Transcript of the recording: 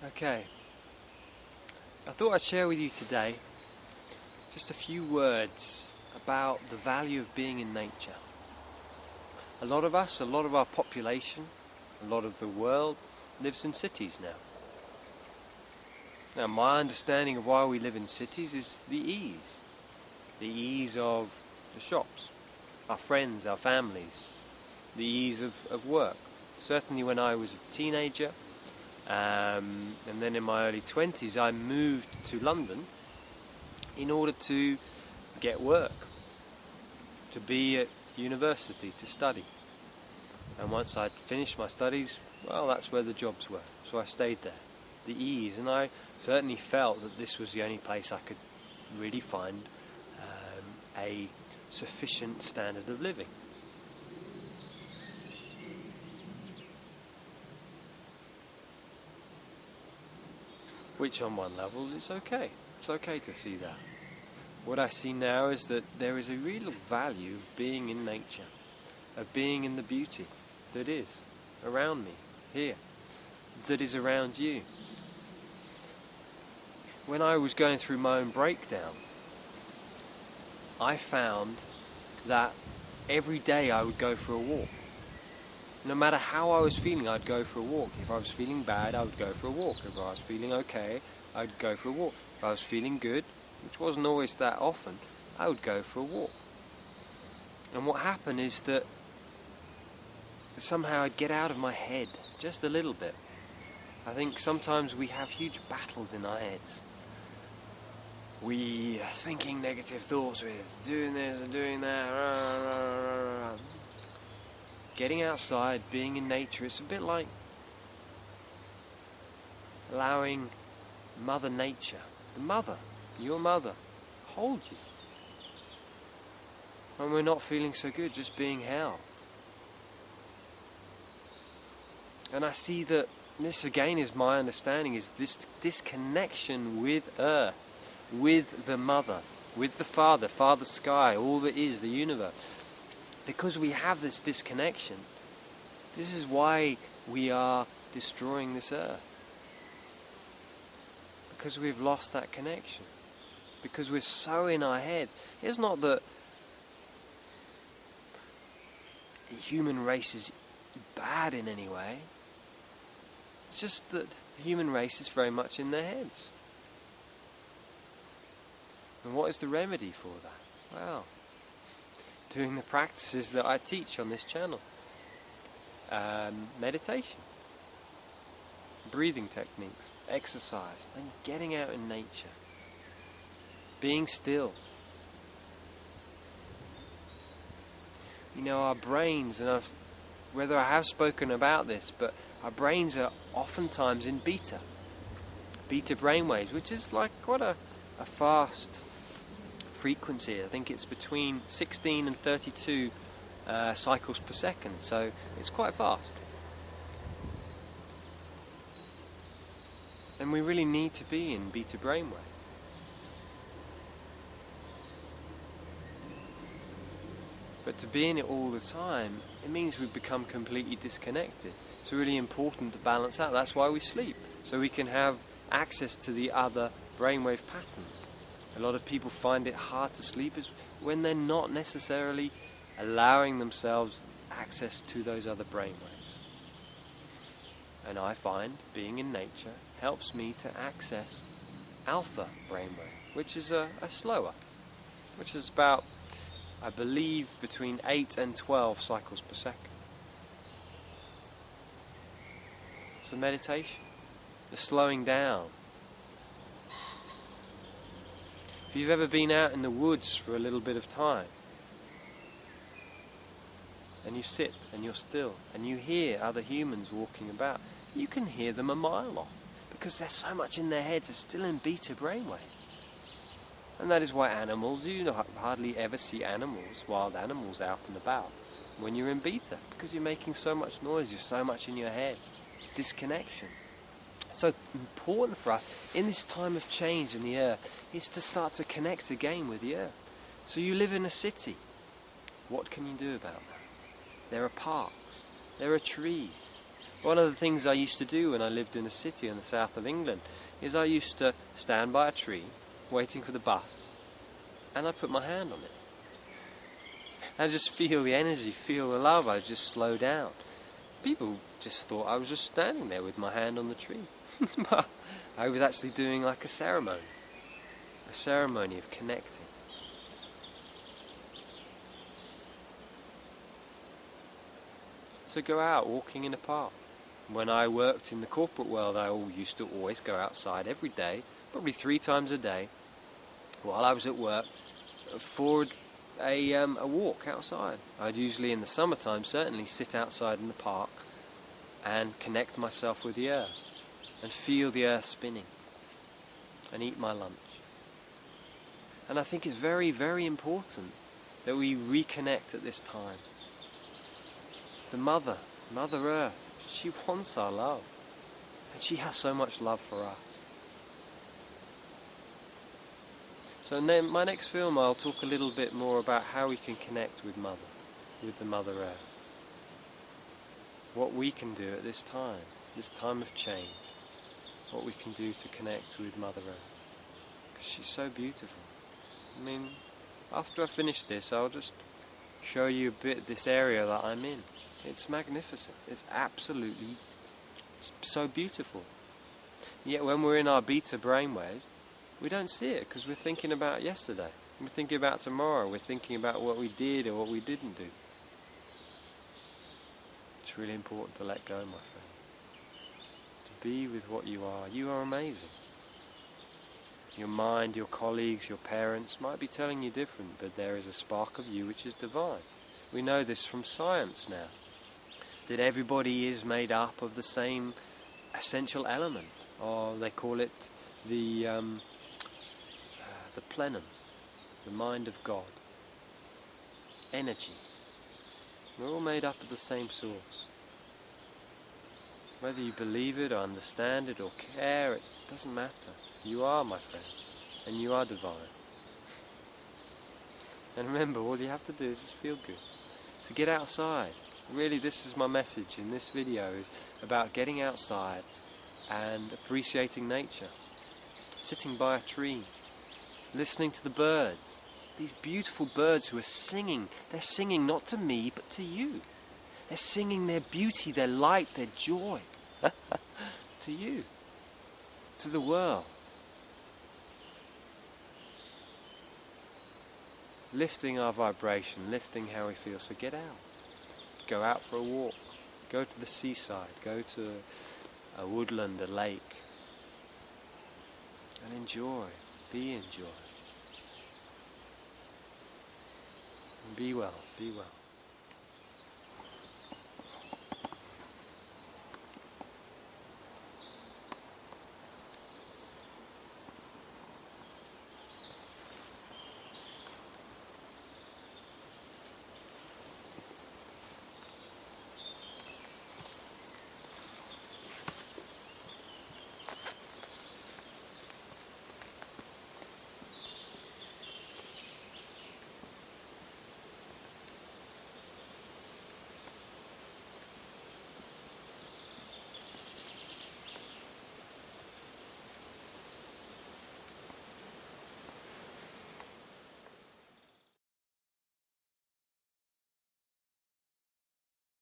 Okay, I thought I'd share with you today just a few words about the value of being in nature. A lot of us, a lot of our population, a lot of the world lives in cities now. Now, my understanding of why we live in cities is the ease of the shops, our friends, our families, the ease of work. Certainly when I was a teenager, and then in my early 20s I moved to London in order to get work, to be at university, to study. And once I'd finished my studies, well, that's where the jobs were, so I stayed there. The ease, and I certainly felt that this was the only place I could really find a sufficient standard of living. Which on one level is okay. It's okay to see that. What I see now is that there is a real value of being in nature, of being in the beauty that is around me, here, that is around you. When I was going through my own breakdown, I found that every day I would go for a walk. No matter how I was feeling, I'd go for a walk. If I was feeling bad, I would go for a walk. If I was feeling okay, I'd go for a walk. If I was feeling good, which wasn't always that often, I would go for a walk. And what happened is that somehow I'd get out of my head just a little bit. I think sometimes we have huge battles in our heads. We are thinking negative thoughts with doing this and doing that. Getting outside, being in nature, it's a bit like allowing Mother Nature, your mother, hold you. When we're not feeling so good, just being held. And I see that this again is my understanding, is this connection with Earth, with the Mother, with the Father Sky, all that is, the universe. Because we have this disconnection, this is why we are destroying this earth. Because we've lost that connection. Because we're so in our heads. It's not that the human race is bad in any way. It's just that the human race is very much in their heads. And what is the remedy for that? Well, doing the practices that I teach on this channel. Meditation, breathing techniques, exercise, and getting out in nature. Being still. You know, our brains, and whether I have spoken about this, but our brains are oftentimes in beta brainwaves, which is like quite a fast frequency. I think it's between 16 and 32 cycles per second, so it's quite fast. And we really need to be in beta brainwave. But to be in it all the time, it means we become completely disconnected. It's really important to balance out. That's why we sleep, so we can have access to the other brainwave patterns. A lot of people find it hard to sleep is when they're not necessarily allowing themselves access to those other brainwaves. And I find being in nature helps me to access alpha brainwave, which is a slower, which is about, I believe, between 8 and 12 cycles per second. It's a meditation, the slowing down. If you've ever been out in the woods for a little bit of time, and you sit and you're still, and you hear other humans walking about, you can hear them a mile off, because they're so much in their heads, they're still in beta brainwave. And that is why animals, you hardly ever see wild animals out and about, when you're in beta, because you're making so much noise, you're so much in your head. Disconnection. So important for us in this time of change in the earth is to start to connect again with the earth. So you live in a city. What can you do about that? There are parks. There are trees. One of the things I used to do when I lived in a city in the south of England is I used to stand by a tree, waiting for the bus, and I put my hand on it. I just feel the energy, feel the love. I just slow down. People just thought I was just standing there with my hand on the tree. But I was actually doing like a ceremony of connecting. So go out walking in a park. When I worked in the corporate world, I used to always go outside every day, probably 3 times a day, while I was at work, for a walk outside. I'd usually, in the summertime, certainly sit outside in the park and connect myself with the earth and feel the earth spinning and eat my lunch. And I think it's very, very important that we reconnect at this time. The Mother Earth, she wants our love, and she has so much love for us. So in my next film I'll talk a little bit more about how we can connect with the Mother Earth. What we can do at this time of change, what we can do to connect with Mother Earth. Because she's so beautiful. I mean, after I finish this, I'll just show you a bit of this area that I'm in. It's magnificent. It's absolutely so beautiful. Yet when we're in our beta brainwaves, we don't see it because we're thinking about yesterday. We're thinking about tomorrow. We're thinking about what we did or what we didn't do. It's really important to let go, my friend. To be with what you are. You are amazing. Your mind, your colleagues, your parents might be telling you different, but there is a spark of you which is divine. We know this from science now, that everybody is made up of the same essential element, or they call it the plenum, the mind of God, energy. We're all made up of the same source. Whether you believe it or understand it or care, it doesn't matter. You are, my friend, and you are divine. And remember, all you have to do is just feel good. So get outside. Really, this is my message in this video, is about getting outside and appreciating nature. Sitting by a tree, listening to the birds. These beautiful birds who are singing. They're singing not to me, but to you. They're singing their beauty, their light, their joy to you, to the world. Lifting our vibration, lifting how we feel. So get out. Go out for a walk. Go to the seaside. Go to a woodland, a lake. And enjoy. Be in joy. And be well. Be well.